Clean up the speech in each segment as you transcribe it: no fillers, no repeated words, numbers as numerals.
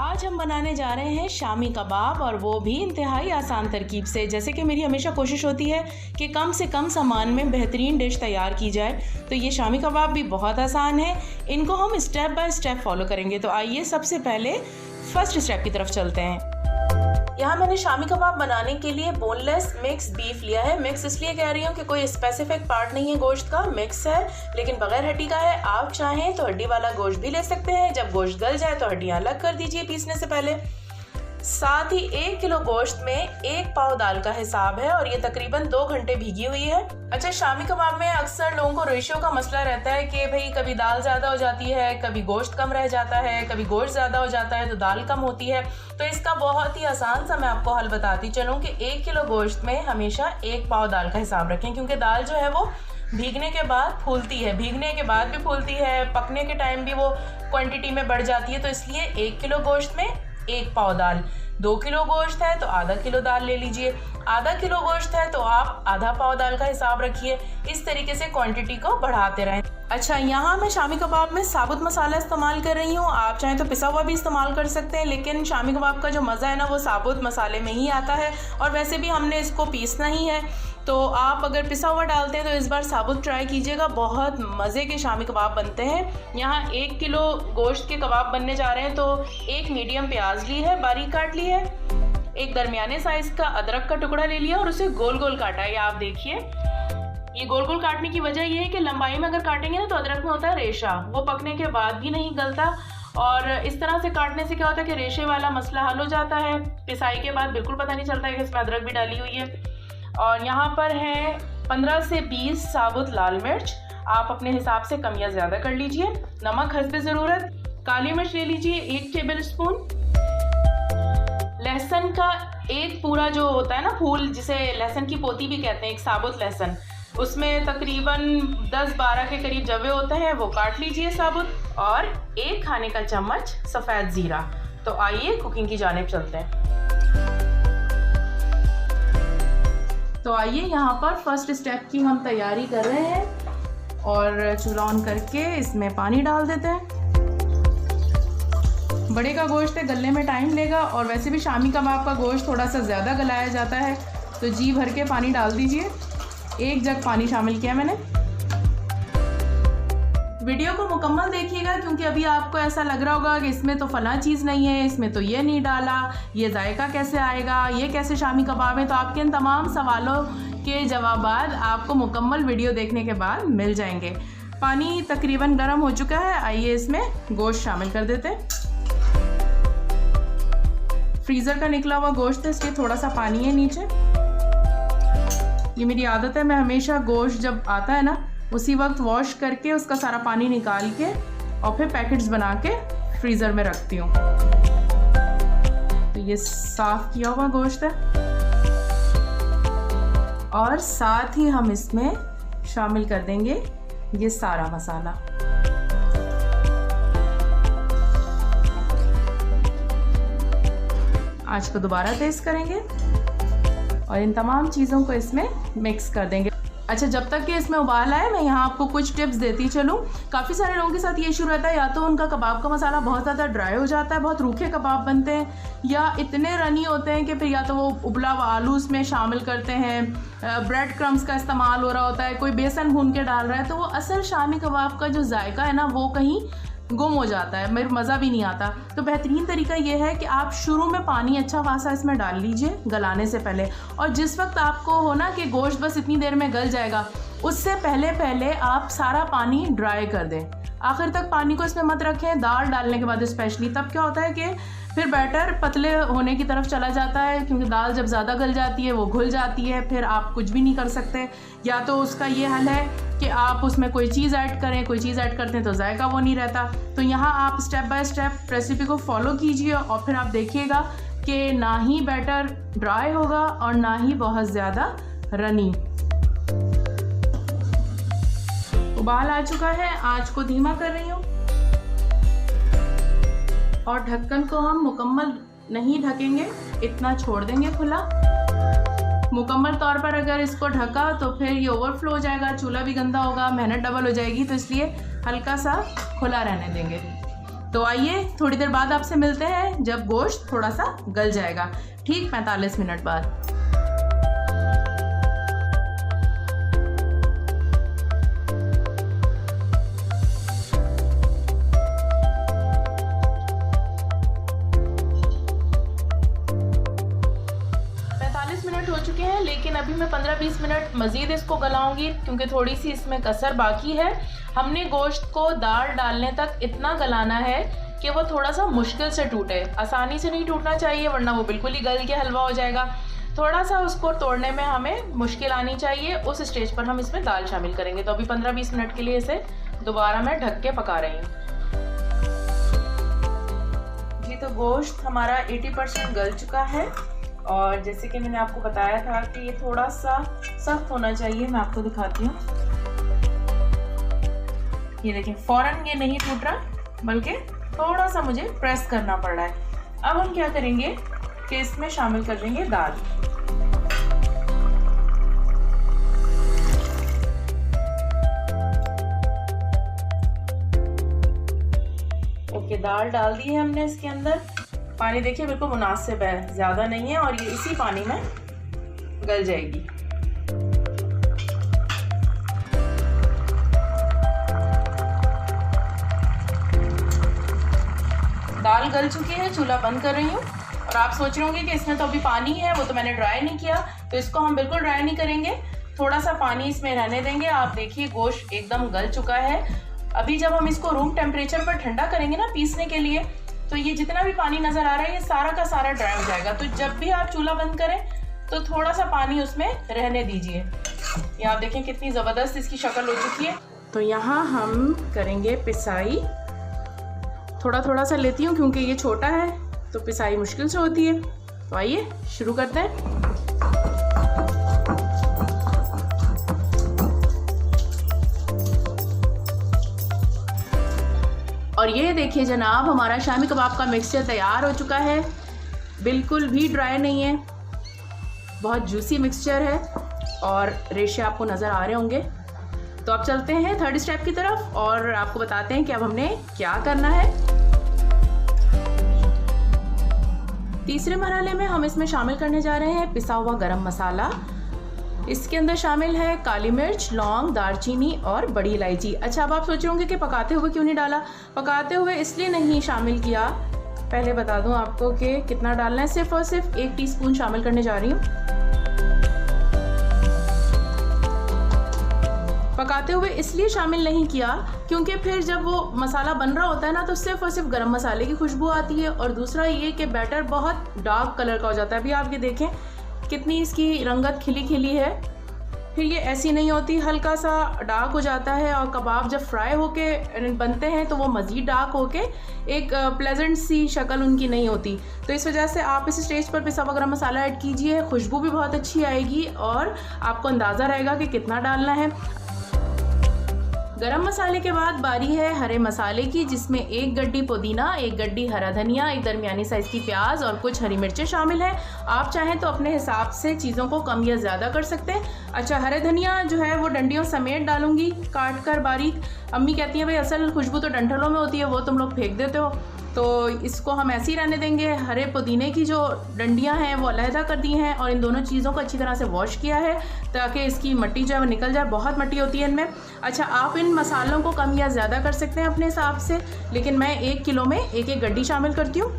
आज हम बनाने जा रहे हैं शामी कबाब, और वो भी इंतहाई आसान तरकीब से। जैसे कि मेरी हमेशा कोशिश होती है कि कम से कम सामान में बेहतरीन डिश तैयार की जाए, तो ये शामी कबाब भी बहुत आसान है। इनको हम स्टेप बाय स्टेप फॉलो करेंगे। तो आइए सबसे पहले फर्स्ट स्टेप की तरफ चलते हैं। यहाँ मैंने शामी कबाब बनाने के लिए बोनलेस मिक्स बीफ लिया है। मिक्स इसलिए कह रही हूँ कि कोई स्पेसिफिक पार्ट नहीं है गोश्त का, मिक्स है लेकिन बगैर हड्डी का है। आप चाहें तो हड्डी वाला गोश्त भी ले सकते हैं। जब गोश्त गल जाए तो हड्डियाँ अलग कर दीजिए पीसने से पहले। साथ ही 1 किलो गोश्त में 1 पाव दाल का हिसाब है, और ये तकरीबन 2 घंटे भीगी हुई है। अच्छा, शामी कबाब में अक्सर लोगों को रेशियो का मसला रहता है कि भाई कभी दाल ज़्यादा हो जाती है, कभी गोश्त कम रह जाता है, कभी गोश्त ज़्यादा हो जाता है तो दाल कम होती है। तो इसका बहुत ही आसान सा मैं आपको हल बताती चलूँ कि 1 किलो गोश्त में हमेशा 1 पाव दाल का हिसाब रखें, क्योंकि दाल जो है वो भीगने के बाद फूलती है, भीगने के बाद भी फूलती है, पकने के टाइम भी वो क्वांटिटी में बढ़ जाती है। तो इसलिए 1 किलो गोश्त में 1 पाव दाल। 2 किलो गोश्त है तो आधा किलो दाल ले लीजिए। आधा किलो गोश्त है तो आप आधा पाव दाल का हिसाब रखिए। इस तरीके से क्वांटिटी को बढ़ाते रहें। अच्छा, यहाँ मैं शामी कबाब में साबुत मसाला इस्तेमाल कर रही हूँ। आप चाहें तो पिसा हुआ भी इस्तेमाल कर सकते हैं, लेकिन शामी कबाब का जो मज़ा है ना वो साबुत मसाले में ही आता है, और वैसे भी हमने इसको पीसना ही है। तो आप अगर पिसा हुआ डालते हैं तो इस बार साबुत ट्राई कीजिएगा, बहुत मज़े के शामी कबाब बनते हैं। यहाँ 1 किलो गोश्त के कबाब बनने जा रहे हैं, तो 1 मीडियम प्याज ली है, बारीक काट ली है। 1 दरमियाने साइज़ का अदरक का टुकड़ा ले लिया और उसे गोल गोल काटा है। आप देखिए, ये गोल गोल काटने की वजह ये है कि लंबाई में अगर काटेंगे ना तो अदरक में होता है रेशा, वो पकने के बाद भी नहीं गलता, और इस तरह से काटने से क्या होता है कि रेशे वाला मसला हल हो जाता है। पिसाई के बाद बिल्कुल पता नहीं चलता है कि इसमें अदरक भी डाली हुई है। और यहाँ पर है 15 से 20 साबुत लाल मिर्च, आप अपने हिसाब से कम या ज़्यादा कर लीजिए। नमक हस्बे ज़रूरत। काली मिर्च ले लीजिए 1 टेबल स्पून। लहसुन का एक पूरा जो होता है ना फूल, जिसे लहसुन की पोती भी कहते हैं, एक साबुत लहसुन, उसमें तकरीबन 10-12 के करीब जवे होते हैं, वो काट लीजिए साबुत। और 1 खाने का चम्मच सफ़ेद ज़ीरा। तो आइए कुकिंग की जानिब चलते हैं। तो आइए यहाँ पर फर्स्ट स्टेप की हम तैयारी कर रहे हैं, और चूल्हा ऑन करके इसमें पानी डाल देते हैं। बड़े का गोश्त है, गलने में टाइम लेगा, और वैसे भी शामी कबाब का गोश्त थोड़ा सा ज़्यादा गलाया जाता है, तो जी भर के पानी डाल दीजिए। 1 जग पानी शामिल किया मैंने। वीडियो को मुकम्मल देखिएगा, क्योंकि अभी आपको ऐसा लग रहा होगा कि इसमें तो फला चीज़ नहीं है, इसमें तो ये नहीं डाला, ये जायका कैसे आएगा, ये कैसे शामी कबाब है। तो आपके इन तमाम सवालों के जवाब आपको मुकम्मल वीडियो देखने के बाद मिल जाएंगे। पानी तकरीबन गर्म हो चुका है, आइए इसमें गोश्त शामिल कर देते हैं। फ्रीज़र का निकला हुआ गोश्त है, इसलिए थोड़ा सा पानी है नीचे। ये मेरी आदत है, मैं हमेशा गोश्त जब आता है ना उसी वक्त वॉश करके उसका सारा पानी निकाल के और फिर पैकेट्स बना के फ्रीज़र में रखती हूँ। तो ये साफ़ किया हुआ गोश्त है, और साथ ही हम इसमें शामिल कर देंगे ये सारा मसाला। आज को दोबारा टेस्ट करेंगे और इन तमाम चीज़ों को इसमें मिक्स कर देंगे। अच्छा, जब तक कि इसमें उबाल आए मैं यहाँ आपको कुछ टिप्स देती चलूँ। काफ़ी सारे लोगों के साथ ये इशू रहता है, या तो उनका कबाब का मसाला बहुत ज़्यादा ड्राई हो जाता है, बहुत रूखे कबाब बनते हैं, या इतने रनी होते हैं कि फिर या तो वो उबला हुआ आलू उसमें शामिल करते हैं, ब्रेड क्रम्स का इस्तेमाल हो रहा होता है, कोई बेसन भून के डाल रहा है, तो वो असल शामी कबाब का जो जायका है ना वो कहीं गुम हो जाता है, मेरे मज़ा भी नहीं आता। तो बेहतरीन तरीका ये है कि आप शुरू में पानी अच्छा खासा इसमें डाल लीजिए गलाने से पहले, और जिस वक्त आपको हो ना कि गोश्त बस इतनी देर में गल जाएगा, उससे पहले आप सारा पानी ड्राई कर दें। आखिर तक पानी को इसमें मत रखें, दाल डालने के बाद स्पेशली। तब क्या होता है कि फिर बैटर पतले होने की तरफ चला जाता है, क्योंकि दाल जब ज़्यादा गल जाती है वो घुल जाती है, फिर आप कुछ भी नहीं कर सकते। या तो उसका ये हल है कि आप उसमें कोई चीज़ ऐड करें, कोई चीज़ ऐड करते हैं तो जायका वो नहीं रहता। तो यहाँ आप स्टेप बाय स्टेप रेसिपी को फॉलो कीजिए, और फिर आप देखिएगा कि ना ही बैटर ड्राई होगा और ना ही बहुत ज़्यादा रनी। उबाल आ चुका है, आंच को धीमा कर रही हूँ, और ढक्कन को हम मुकम्मल नहीं ढकेंगे, इतना छोड़ देंगे खुला। मुकम्मल तौर पर अगर इसको ढका तो फिर ये ओवरफ्लो हो जाएगा, चूल्हा भी गंदा होगा, मेहनत डबल हो जाएगी, तो इसलिए हल्का सा खुला रहने देंगे। तो आइए थोड़ी देर बाद आपसे मिलते हैं जब गोश्त थोड़ा सा गल जाएगा, ठीक 45 मिनट बाद। मिनट हो चुके हैं, लेकिन अभी मैं 15-20 मिनट मज़ीद इसको गलाऊंगी क्योंकि थोड़ी सी इसमें कसर बाकी है। हमने गोश्त को दाल डालने तक इतना गलाना है कि वो थोड़ा सा मुश्किल से टूटे, आसानी से नहीं टूटना चाहिए वरना वो बिल्कुल ही गल के हलवा हो जाएगा। थोड़ा सा उसको तोड़ने में हमें मुश्किल आनी चाहिए, उस स्टेज पर हम इसमें दाल शामिल करेंगे। तो अभी 15-20 मिनट के लिए इसे दोबारा मैं ढक के पका रही हूँ जी। तो गोश्त हमारा 80% गल चुका है और जैसे कि मैंने आपको बताया था कि ये थोड़ा सा सख्त होना चाहिए। मैं आपको दिखाती हूँ, ये देखिए फौरन ये नहीं टूट रहा, बल्कि थोड़ा सा मुझे प्रेस करना पड़ रहा है। अब हम क्या करेंगे कि इसमें शामिल कर देंगे दाल। ओके, दाल डाल दी है हमने इसके अंदर। पानी देखिए बिल्कुल मुनासिब है, ज़्यादा नहीं है और ये इसी पानी में गल जाएगी। दाल गल चुकी है, चूल्हा बंद कर रही हूँ। और आप सोच रहे होंगे कि इसमें तो अभी पानी है, वो तो मैंने ड्राई नहीं किया। तो इसको हम बिल्कुल ड्राई नहीं करेंगे, थोड़ा सा पानी इसमें रहने देंगे। आप देखिए गोश्त एकदम गल चुका है। अभी जब हम इसको रूम टेम्परेचर पर ठंडा करेंगे ना पीसने के लिए, तो ये जितना भी पानी नजर आ रहा है ये सारा का सारा ड्राई हो जाएगा। तो जब भी आप चूल्हा बंद करें तो थोड़ा सा पानी उसमें रहने दीजिए। ये आप देखें कितनी ज़बरदस्त इसकी शक्ल हो चुकी है। तो यहाँ हम करेंगे पिसाई, थोड़ा थोड़ा सा लेती हूँ क्योंकि ये छोटा है तो पिसाई मुश्किल से होती है। तो आइए शुरू करते हैं। और ये देखिए जनाब, हमारा शामी कबाब का मिक्सचर तैयार हो चुका है। बिल्कुल भी ड्राई नहीं है, बहुत जूसी मिक्सचर है और रेशे आपको नज़र आ रहे होंगे। तो अब चलते हैं थर्ड स्टेप की तरफ और आपको बताते हैं कि अब हमने क्या करना है। तीसरे मरहले में हम इसमें शामिल करने जा रहे हैं पिसा हुआ गरम मसाला। इसके अंदर शामिल है काली मिर्च, लौंग, दालचीनी और बड़ी इलायची। अच्छा, अब आप सोच रहे होंगे कि पकाते हुए क्यों नहीं डाला। पकाते हुए इसलिए नहीं शामिल किया, पहले बता दूं आपको कि कितना डालना है। सिर्फ और सिर्फ 1 टीस्पून शामिल करने जा रही हूँ। पकाते हुए इसलिए शामिल नहीं किया क्योंकि फिर जब वो मसाला बन रहा होता है ना तो सिर्फ और सिर्फ गरम मसाले की खुशबू आती है। और दूसरा ये कि बैटर बहुत डार्क कलर का हो जाता है। अभी आप ये देखें कितनी इसकी रंगत खिली खिली है, फिर ये ऐसी नहीं होती, हल्का सा डार्क हो जाता है। और कबाब जब फ्राई होके बनते हैं तो वो मज़ीद डार्क होके एक प्लेजेंट सी शक्ल उनकी नहीं होती। तो इस वजह से आप इस स्टेज पर पिसा हुआ गरम मसाला ऐड कीजिए, खुशबू भी बहुत अच्छी आएगी और आपको अंदाज़ा रहेगा कि कितना डालना है। गरम मसाले के बाद बारी है हरे मसाले की, जिसमें 1 गड्डी पुदीना, 1 गड्डी हरा धनिया, 1 दरमियानी साइज़ की प्याज और कुछ हरी मिर्चें शामिल हैं। आप चाहें तो अपने हिसाब से चीज़ों को कम या ज़्यादा कर सकते हैं। अच्छा, हरे धनिया जो है वो डंडियों समेत डालूंगी काट कर बारीक। अम्मी कहती हैं भाई असल खुशबू तो डंठलों में होती है, वो तुम लोग फेंक देते हो, तो इसको हम ऐसे ही रहने देंगे। हरे पुदीने की जो डंडियां हैं वो अलहदा कर दी हैं और इन दोनों चीज़ों को अच्छी तरह से वॉश किया है ताकि इसकी मिट्टी जो है वो निकल जाए, बहुत मिट्टी होती है इनमें। अच्छा, आप इन मसालों को कम या ज़्यादा कर सकते हैं अपने हिसाब से, लेकिन मैं 1 किलो में 1-1 गड्डी शामिल करती हूँ।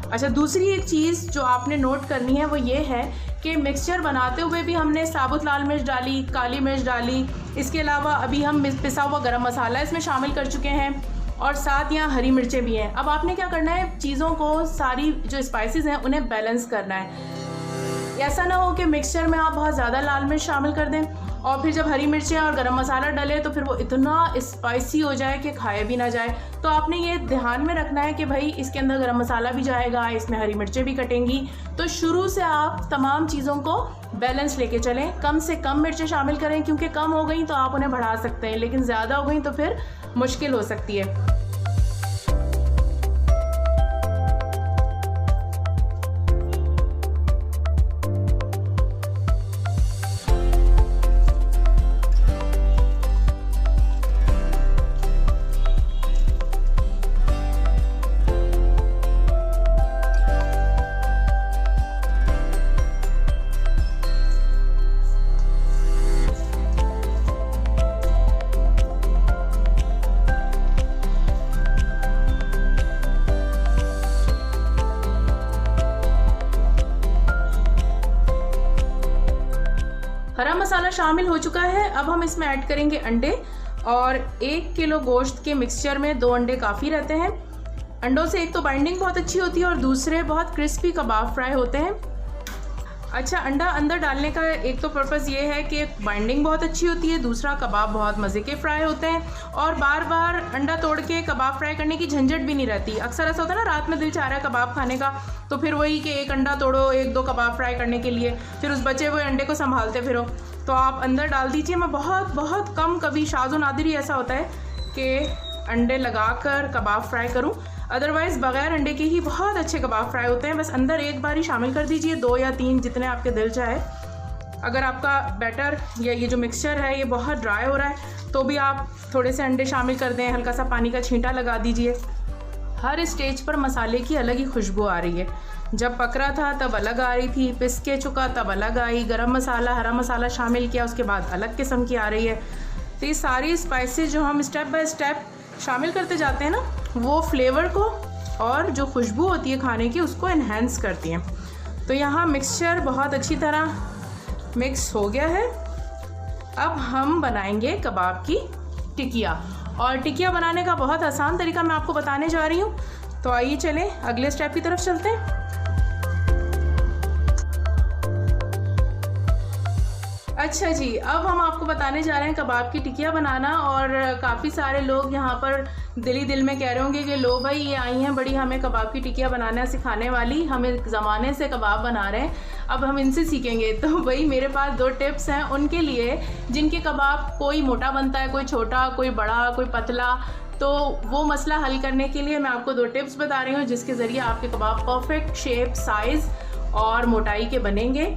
अच्छा, दूसरी एक चीज़ जो आपने नोट करनी है वो ये है कि मिक्सचर बनाते हुए भी हमने साबुत लाल मिर्च डाली, काली मिर्च डाली, इसके अलावा अभी हम पिसा हुआ गरम मसाला इसमें शामिल कर चुके हैं और साथ यहाँ हरी मिर्चें भी हैं। अब आपने क्या करना है, चीज़ों को सारी जो स्पाइसेस हैं उन्हें बैलेंस करना है। ऐसा ना हो कि मिक्सचर में आप बहुत ज़्यादा लाल मिर्च शामिल कर दें और फिर जब हरी मिर्चें और गरम मसाला डले तो फिर वो इतना स्पाइसी हो जाए कि खाया भी ना जाए। तो आपने ये ध्यान में रखना है कि भाई इसके अंदर गरम मसाला भी जाएगा, इसमें हरी मिर्चें भी कटेंगी। तो शुरू से आप तमाम चीज़ों को बैलेंस लेके चलें, कम से कम मिर्चें शामिल करें, क्योंकि कम हो गई तो आप उन्हें बढ़ा सकते हैं, लेकिन ज़्यादा हो गई तो फिर मुश्किल हो सकती है। मसाला शामिल हो चुका है। अब हम इसमें ऐड करेंगे अंडे, और 1 किलो गोश्त के मिक्सचर में 2 अंडे काफ़ी रहते हैं। अंडों से एक तो बाइंडिंग बहुत अच्छी होती है और दूसरे बहुत क्रिस्पी कबाब फ्राई होते हैं। अच्छा, अंडा अंदर डालने का एक तो पर्पज़ ये है कि बाइंडिंग बहुत अच्छी होती है, दूसरा कबाब बहुत मज़े के फ्राई होते हैं और बार बार अंडा तोड़ के कबाब फ्राई करने की झंझट भी नहीं रहती। अक्सर ऐसा होता है ना, रात में दिल चाह रहा है कबाब खाने का, तो फिर वही कि एक अंडा तोड़ो 1-2 कबाब फ्राई करने के लिए, फिर उस बचे हुए अंडे को संभालते फिरो। तो आप अंदर डाल दीजिए। मैं बहुत बहुत कम, कभी शाज़ो नादिर ही ऐसा होता है कि अंडे लगाकर कबाब फ्राई करूं, अदरवाइज़ बग़ैर अंडे के ही बहुत अच्छे कबाब फ्राई होते हैं। बस अंदर एक बार ही शामिल कर दीजिए, 2 या 3 जितने आपके दिल चाहे। अगर आपका बैटर या ये जो मिक्सचर है ये बहुत ड्राई हो रहा है तो भी आप थोड़े से अंडे शामिल कर दें, हल्का सा पानी का छींटा लगा दीजिए। हर स्टेज पर मसाले की अलग ही खुशबू आ रही है। जब पक रहा था तब अलग आ रही थी, पिस के चुका तब अलग आई, गरम मसाला हरा मसाला शामिल किया उसके बाद अलग किस्म की आ रही है। तो ये सारी स्पाइसेस जो हम स्टेप बाय स्टेप शामिल करते जाते हैं ना, वो फ्लेवर को और जो खुशबू होती है खाने की उसको इन्हेंस करती हैं। तो यहाँ मिक्सचर बहुत अच्छी तरह मिक्स हो गया है। अब हम बनाएंगे कबाब की टिकिया, और टिकिया बनाने का बहुत आसान तरीका मैं आपको बताने जा रही हूँ। तो आइए चलें अगले स्टेप की तरफ चलते हैं। अच्छा जी, अब हम आपको बताने जा रहे हैं कबाब की टिकिया बनाना। और काफ़ी सारे लोग यहाँ पर दिल में कह रहे होंगे कि लो भाई, ये आई हैं बड़ी हमें कबाब की टिकिया बनाना सिखाने वाली, हमें ज़माने से कबाब बना रहे हैं, अब हम इनसे सीखेंगे। तो भाई मेरे पास 2 टिप्स हैं उनके लिए जिनके कबाब कोई मोटा बनता है, कोई छोटा, कोई बड़ा, कोई पतला। तो वो मसला हल करने के लिए मैं आपको 2 टिप्स बता रही हूँ जिसके ज़रिए आपके कबाब परफेक्ट शेप, साइज़ और मोटाई के बनेंगे।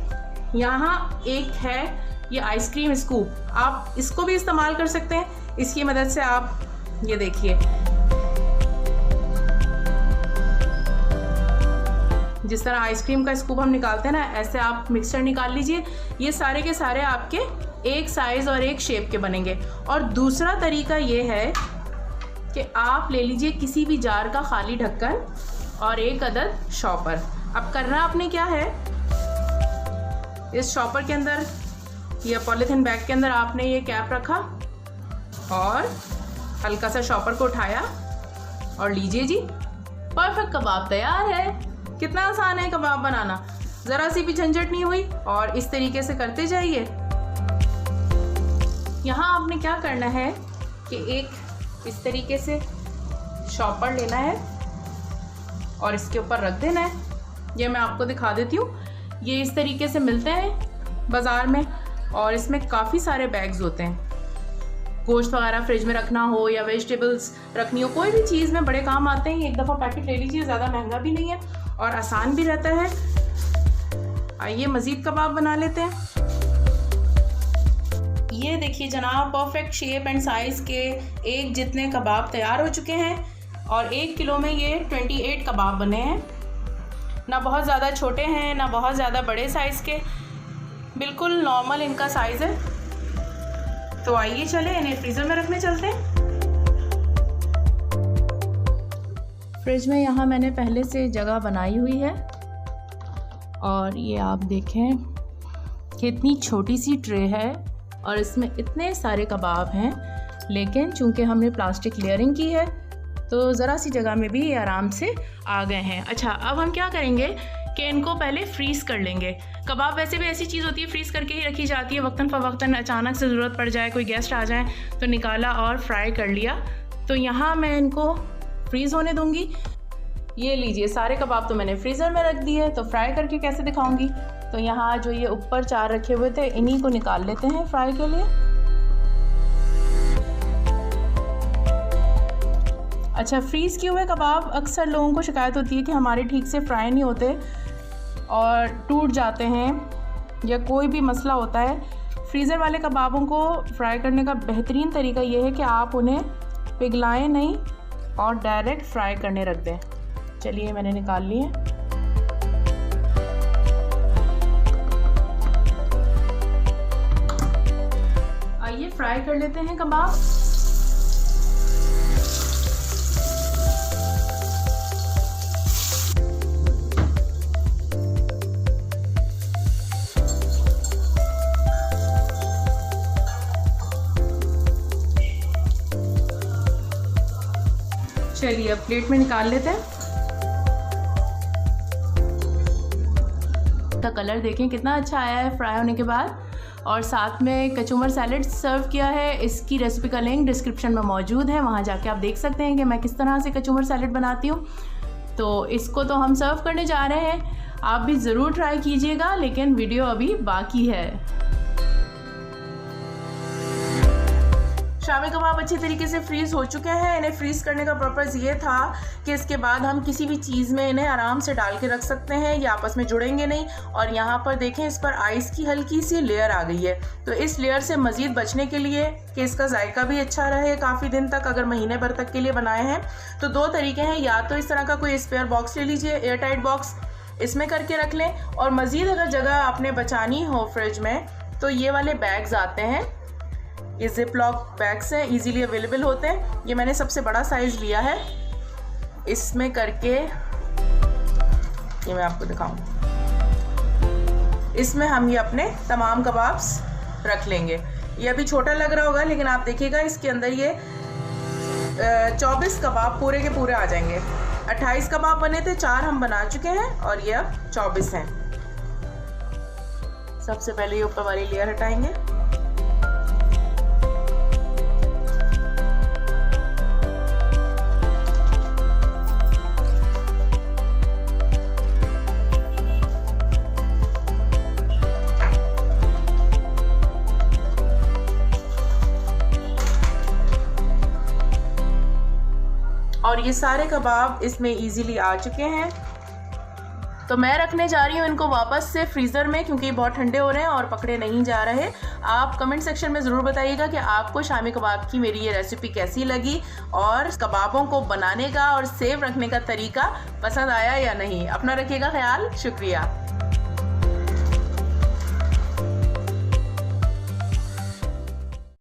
यहाँ एक है ये आइसक्रीम स्कूप, आप इसको भी इस्तेमाल कर सकते हैं। इसकी मदद से आप ये देखिए, जिस तरह आइसक्रीम का स्कूप हम निकालते हैं ना, ऐसे आप मिक्सचर निकाल लीजिए। ये सारे के सारे आपके एक साइज़ और एक शेप के बनेंगे। और दूसरा तरीका ये है कि आप ले लीजिए किसी भी जार का खाली ढक्कन और 1 अदद शॉपर। अब करना आपने क्या है, इस शॉपर के अंदर या पॉलीथीन बैग के अंदर आपने ये कैप रखा और हल्का सा शॉपर को उठाया और लीजिए जी, परफेक्ट कबाब तैयार है। कितना आसान है कबाब बनाना, ज़रा सी भी झंझट नहीं हुई। और इस तरीके से करते जाइए। यहाँ आपने क्या करना है कि एक इस तरीके से शॉपर लेना है और इसके ऊपर रख देना है। ये मैं आपको दिखा देती हूँ, ये इस तरीके से मिलते हैं बाज़ार में और इसमें काफ़ी सारे बैग्स होते हैं। गोश्त वगैरह फ्रिज में रखना हो या वेजिटेबल्स रखनी हो, कोई भी चीज़ में बड़े काम आते हैं। एक दफ़ा पैकेट ले लीजिए, ज़्यादा महंगा भी नहीं है और आसान भी रहता है। आइए मज़ीद कबाब बना लेते हैं। ये देखिए जनाब, परफेक्ट शेप एंड साइज़ के एक जितने कबाब तैयार हो चुके हैं और 1 किलो में ये 28 कबाब बने हैं। ना बहुत ज़्यादा छोटे हैं ना बहुत ज़्यादा बड़े साइज़ के, बिल्कुल नॉर्मल इनका साइज़ है। तो आइए चले इन्हें फ्रीज़र में रखने चलते हैं। फ्रिज में यहाँ मैंने पहले से जगह बनाई हुई है और ये आप देखें कि इतनी छोटी सी ट्रे है और इसमें इतने सारे कबाब हैं, लेकिन चूंकि हमने प्लास्टिक लेयरिंग की है तो ज़रा सी जगह में भी ये आराम से आ गए हैं। अच्छा, अब हम क्या करेंगे कि इनको पहले फ्रीज़ कर लेंगे। कबाब वैसे भी ऐसी चीज़ होती है फ्रीज़ करके ही रखी जाती है, वक्तन फ़वक्तन अचानक से ज़रूरत पड़ जाए, कोई गेस्ट आ जाए तो निकाला और फ्राई कर लिया। तो यहाँ मैं इनको फ्रीज़ होने दूँगी। ये लीजिए, सारे कबाब तो मैंने फ्रीज़र में रख दिए, तो फ्राई करके कैसे दिखाऊँगी। तो यहाँ जो ये ऊपर 4 रखे हुए थे इन्हीं को निकाल लेते हैं फ्राई के लिए। अच्छा, फ्रीज़ किए हुए कबाब अक्सर लोगों को शिकायत होती है कि हमारे ठीक से फ्राई नहीं होते और टूट जाते हैं या कोई भी मसला होता है। फ्रीज़र वाले कबाबों को फ्राई करने का बेहतरीन तरीका ये है कि आप उन्हें पिघलाएं नहीं और डायरेक्ट फ्राई करने रख दें। चलिए मैंने निकाल लिए। आइए फ्राई कर लेते हैं कबाब। अब प्लेट में निकाल लेते हैं। का कलर देखें कितना अच्छा आया है फ्राई होने के बाद। और साथ में कचूमर सैलेड सर्व किया है। इसकी रेसिपी का लिंक डिस्क्रिप्शन में मौजूद है, वहाँ जाके आप देख सकते हैं कि मैं किस तरह से कचूमर सैलेड बनाती हूँ। तो इसको तो हम सर्व करने जा रहे हैं, आप भी ज़रूर ट्राई कीजिएगा, लेकिन वीडियो अभी बाकी है। शामी कबाब अच्छी तरीके से फ्रीज़ हो चुके हैं। इन्हें फ्रीज़ करने का पर्पज़ ये था कि इसके बाद हम किसी भी चीज़ में इन्हें आराम से डाल के रख सकते हैं, ये आपस में जुड़ेंगे नहीं। और यहाँ पर देखें, इस पर आइस की हल्की सी लेयर आ गई है। तो इस लेयर से मज़ीद बचने के लिए कि इसका जायका भी अच्छा रहे काफ़ी दिन तक, अगर महीने भर तक के लिए बनाए हैं, तो दो तरीके हैं। या तो इस तरह का कोई स्पेयर बॉक्स ले लीजिए, एयर टाइट बॉक्स, इसमें करके रख लें। और मज़ीद अगर जगह आपने बचानी हो फ्रिज में, तो ये वाले बैग्स आते हैं, ये जिप लॉक बैग्स हैं, इजीली अवेलेबल होते हैं। ये मैंने सबसे बड़ा साइज़ लिया है। इसमें करके ये मैं आपको दिखाऊं, इसमें हम ये अपने तमाम कबाब्स रख लेंगे। ये अभी छोटा लग रहा होगा, लेकिन आप देखिएगा इसके अंदर ये 24 कबाब पूरे के पूरे आ जाएंगे। 28 कबाब बने थे, 4 हम बना चुके हैं और ये अब 24 हैं। सबसे पहले ये ऊपर वाली लेयर हटाएंगे। और ये सारे कबाब इसमें इजीली आ चुके हैं। तो मैं रखने जा रही हूँ इनको वापस से फ्रीज़र में, क्योंकि ये बहुत ठंडे हो रहे हैं और पकड़े नहीं जा रहे। आप कमेंट सेक्शन में ज़रूर बताइएगा कि आपको शामी कबाब की मेरी ये रेसिपी कैसी लगी और कबाबों को बनाने का और सेव रखने का तरीका पसंद आया या नहीं। अपना रखिएगा ख्याल। शुक्रिया।